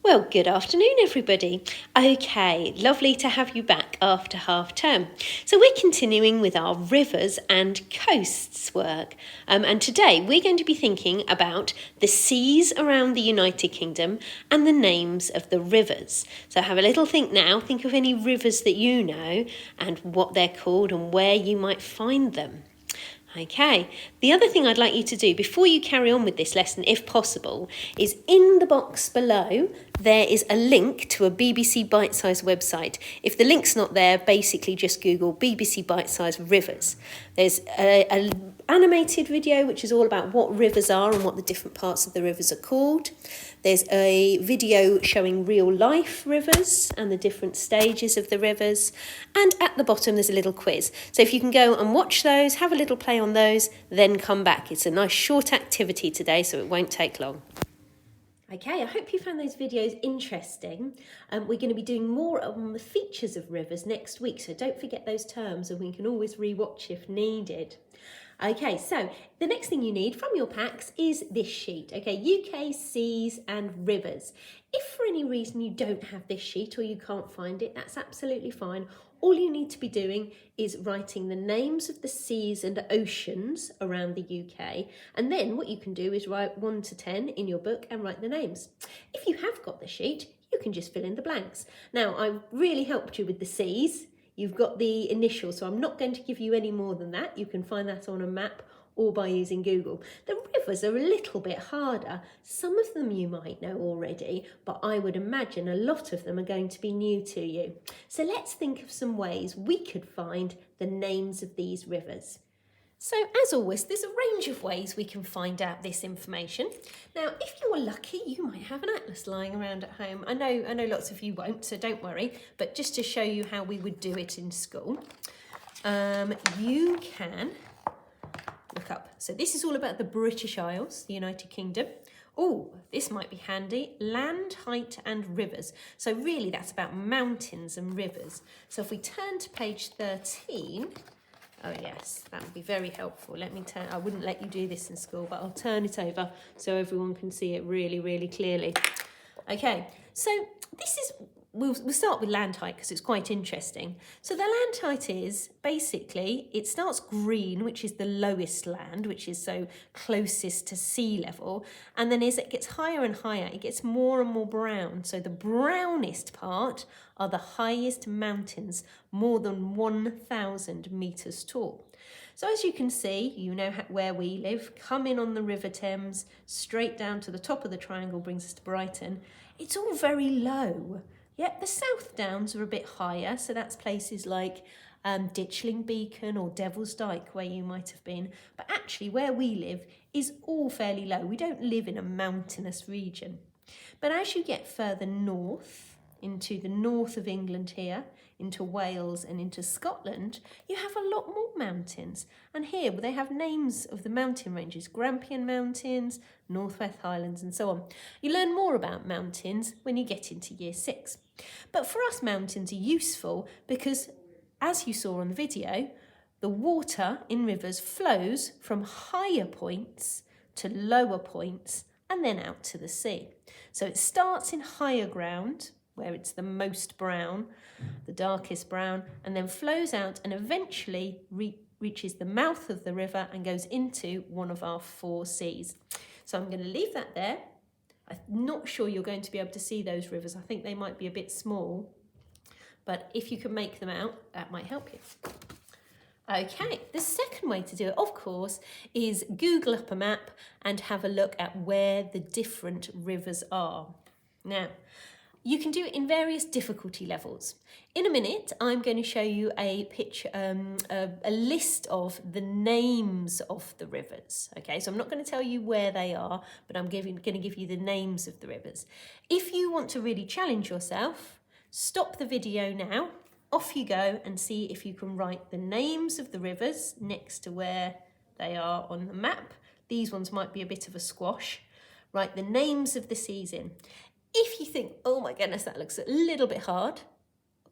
Well, good afternoon, everybody. Okay, lovely to have you back after half term. So we're continuing with our rivers and coasts work. And today we're going to be thinking about the seas around the United Kingdom and the names of the rivers. So have a little think now. Think of any rivers that you know and what they're called and where you might find them. Okay, the other thing I'd like you to do before you carry on with this lesson, if possible, is in the box below, there is a link to a BBC Bitesize website. If the link's not there, basically just Google BBC Bitesize Rivers. There's an animated video which is all about what rivers are and what the different parts of the rivers are called. There's a video showing real life rivers and the different stages of the rivers. And at the bottom, there's a little quiz. So if you can go and watch those, have a little play on those, then come back. It's a nice short activity today, so it won't take long. Okay, I hope you found those videos interesting. We're going to be doing more on the features of rivers next week, so don't forget those terms and we can always re-watch if needed. Okay, so the next thing you need from your packs is this sheet. Okay, UK seas and rivers. If for any reason you don't have this sheet or you can't find it, that's absolutely fine. All you need to be doing is writing the names of the seas and oceans around the UK. And then what you can do is write 1 to 10 in your book and write the names. If you have got the sheet, you can just fill in the blanks. Now, I've really helped you with the seas. You've got the initials, so I'm not going to give you any more than that. You can find that on a map or by using Google. The rivers are a little bit harder. Some of them you might know already, but I would imagine a lot of them are going to be new to you. So let's think of some ways we could find the names of these rivers. So as always, there's a range of ways we can find out this information. Now, if you're lucky, you might have an atlas lying around at home. I know lots of you won't, so don't worry. But just to show you how we would do it in school, you can look up. So this is all about the British Isles, the United Kingdom. Oh, this might be handy. Land, height and rivers. So really that's about mountains and rivers. So if we turn to page 13... Oh yes, that would be very helpful. Let me turn, I wouldn't let you do this in school, but I'll turn it over so everyone can see it really, really clearly. Okay, so this is, we'll start with land height because it's quite interesting. So the land height is basically, it starts green, which is the lowest land, which is so closest to sea level. And then as it gets higher and higher, it gets more and more brown. So the brownest part are the highest mountains, more than 1,000 metres tall. So as you can see, you know where we live. Come in on the River Thames, straight down to the top of the triangle brings us to Brighton. It's all very low. Yet the South Downs are a bit higher, so that's places like Ditchling Beacon or Devil's Dyke where you might have been. But actually where we live is all fairly low. We don't live in a mountainous region. But as you get further north, into the north of England here, into Wales and into Scotland, you have a lot more mountains. And here they have names of the mountain ranges, Grampian Mountains, North West Highlands and so on. You learn more about mountains when you get into year 6. But for us, mountains are useful because, as you saw on the video, the water in rivers flows from higher points to lower points and then out to the sea. So it starts in higher ground, where it's the most brown, the darkest brown, and then flows out and eventually reaches the mouth of the river and goes into one of our 4 seas. So I'm going to leave that there. I'm not sure you're going to be able to see those rivers. I think they might be a bit small, but if you can make them out, that might help you. Okay, the second way to do it, of course, is Google up a map and have a look at where the different rivers are. Now, you can do it in various difficulty levels. In a minute, I'm going to show you a picture, a list of the names of the rivers. Okay, so I'm not going to tell you where they are, but I'm going to give you the names of the rivers. If you want to really challenge yourself, stop the video now, off you go and see if you can write the names of the rivers next to where they are on the map. These ones might be a bit of a squash. Write the names of the seas in. If you think, oh my goodness, that looks a little bit hard,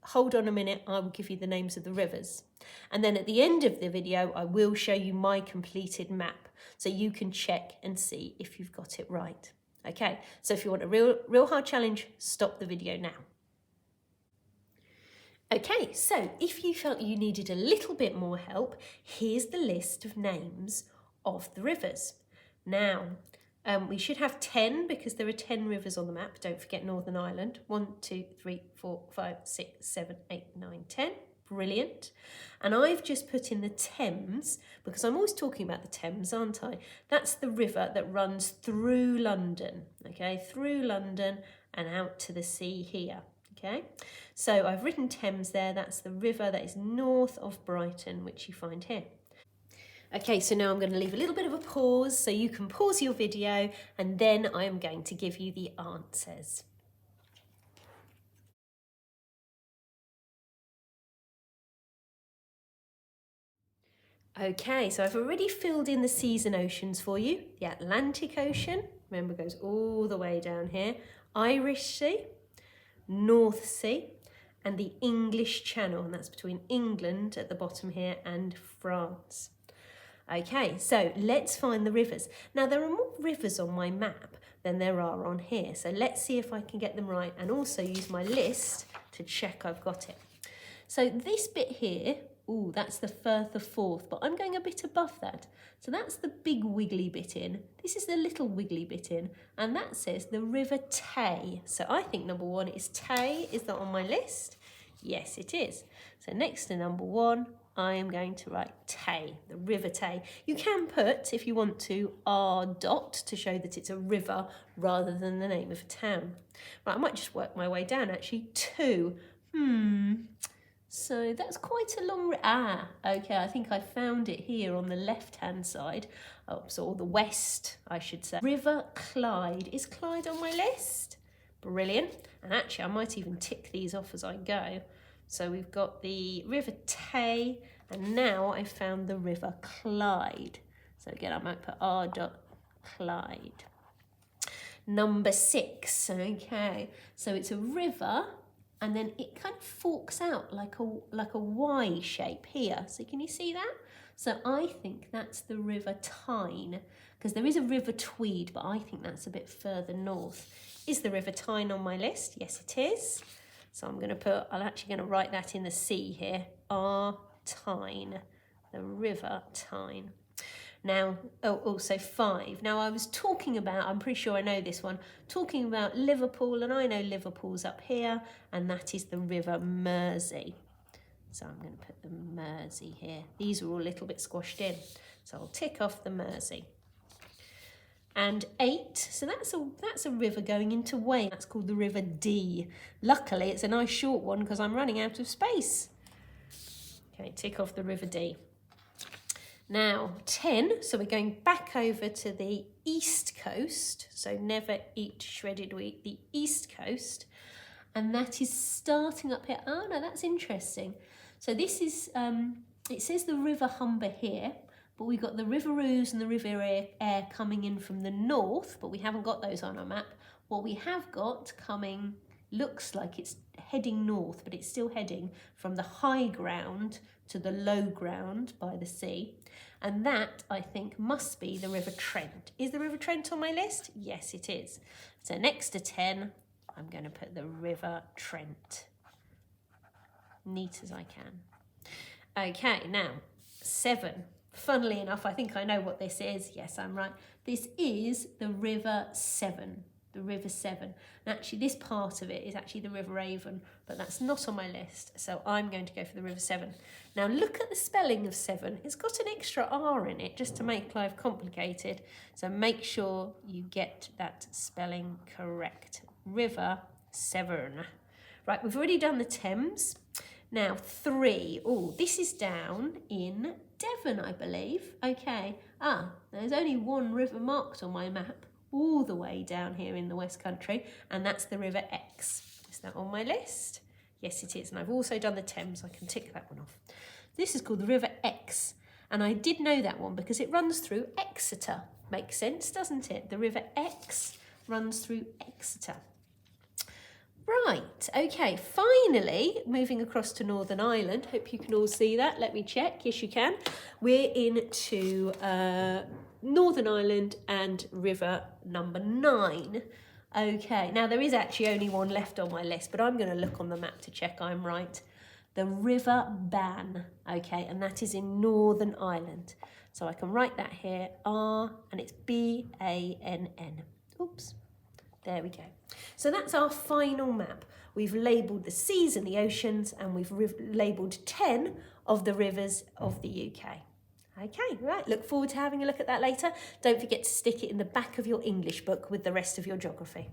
hold on a minute, I will give you the names of the rivers. And then at the end of the video, I will show you my completed map so you can check and see if you've got it right. Okay, so if you want a real hard challenge, stop the video now. Okay, so if you felt you needed a little bit more help, here's the list of names of the rivers. Now, we should have 10 because there are 10 rivers on the map. Don't forget Northern Ireland. 1, 2, 3, 4, 5, 6, 7, 8, 9, 10. Brilliant. And I've just put in the Thames because I'm always talking about the Thames, aren't I? That's the river that runs through London, okay? Through London and out to the sea here. Okay, so I've written Thames there. That's the river that is north of Brighton, which you find here. Okay, so now I'm going to leave a little bit of a pause so you can pause your video and then I'm going to give you the answers. Okay, so I've already filled in the seas and oceans for you. The Atlantic Ocean, remember, goes all the way down here. Irish Sea, North Sea, and the English Channel, and that's between England at the bottom here and France. Okay, so let's find the rivers. Now, there are more rivers on my map than there are on here, so let's see if I can get them right and also use my list to check I've got it. So this bit here, ooh, that's the Firth of Forth, but I'm going a bit above that. So that's the big wiggly bit in. This is the little wiggly bit in, and that says the River Tay. So I think number 1 is Tay. Is that on my list? Yes, it is. So next to number 1, I am going to write Tay, the River Tay. You can put, if you want to, R dot to show that it's a river rather than the name of a town. Right, I might just work my way down actually. 2. So that's quite a long... okay, I think I found it here on the left-hand side. Oh, so the west, I should say. River Clyde. Is Clyde on my list? Brilliant. And actually, I might even tick these off as I go. So we've got the River Tay, and now I found the River Clyde. So again, I might put R dot Clyde. Number 6, okay. So it's a river, and then it kind of forks out like a Y shape here. So can you see that? So I think that's the River Tyne, because there is a River Tweed, but I think that's a bit further north. Is the River Tyne on my list? Yes, it is. So I'm actually going to write that in the C here. Tyne, the River Tyne. Now, also 5. Now I was talking about, I'm pretty sure I know this one, talking about Liverpool, and I know Liverpool's up here, and that is the River Mersey. So I'm going to put the Mersey here. These are all a little bit squashed in. So I'll tick off the Mersey. And 8, so that's a river going into Wales. That's called the River Dee. Luckily, it's a nice short one because I'm running out of space. Okay, tick off the River Dee. Now, 10, so we're going back over to the east coast. So never eat shredded wheat, the east coast. And that is starting up here. Oh, no, that's interesting. So this is, it says the River Humber here, but we've got the River Ouse and the River Aire coming in from the north, but we haven't got those on our map. What we have got coming looks like it's heading north, but it's still heading from the high ground to the low ground by the sea. And that, I think, must be the River Trent. Is the River Trent on my list? Yes, it is. So next to 10, I'm going to put the River Trent. Neat as I can. Okay, now 7. Funnily enough, I think I know what this is. Yes, I'm right. This is the River Severn. The River Severn. And actually, this part of it is actually the River Avon, but that's not on my list. So I'm going to go for the River Severn. Now look at the spelling of Severn. It's got an extra R in it just to make life complicated. So make sure you get that spelling correct. River Severn. Right, we've already done the Thames. Now 3. Oh, this is down in Devon, I believe. Okay. There's only one river marked on my map, all the way down here in the West Country, and that's the River Exe. Is that on my list? Yes, it is. And I've also done the Thames. I can tick that one off. This is called the River Exe, and I did know that one because it runs through Exeter. Makes sense, doesn't it? The River Exe runs through Exeter. Right, okay, finally moving across to Northern Ireland. Hope you can all see that. Let me check. Yes, you can. We're into Northern Ireland and river number 9. Okay, now there is actually only one left on my list, but I'm going to look on the map to check I'm right. The River Bann, okay, and that is in Northern Ireland. So I can write that here, R, and it's B-A-N-N. Oops. There we go. So that's our final map. We've labelled the seas and the oceans, and we've labelled 10 of the rivers of the UK. Okay, right, look forward to having a look at that later. Don't forget to stick it in the back of your English book with the rest of your geography.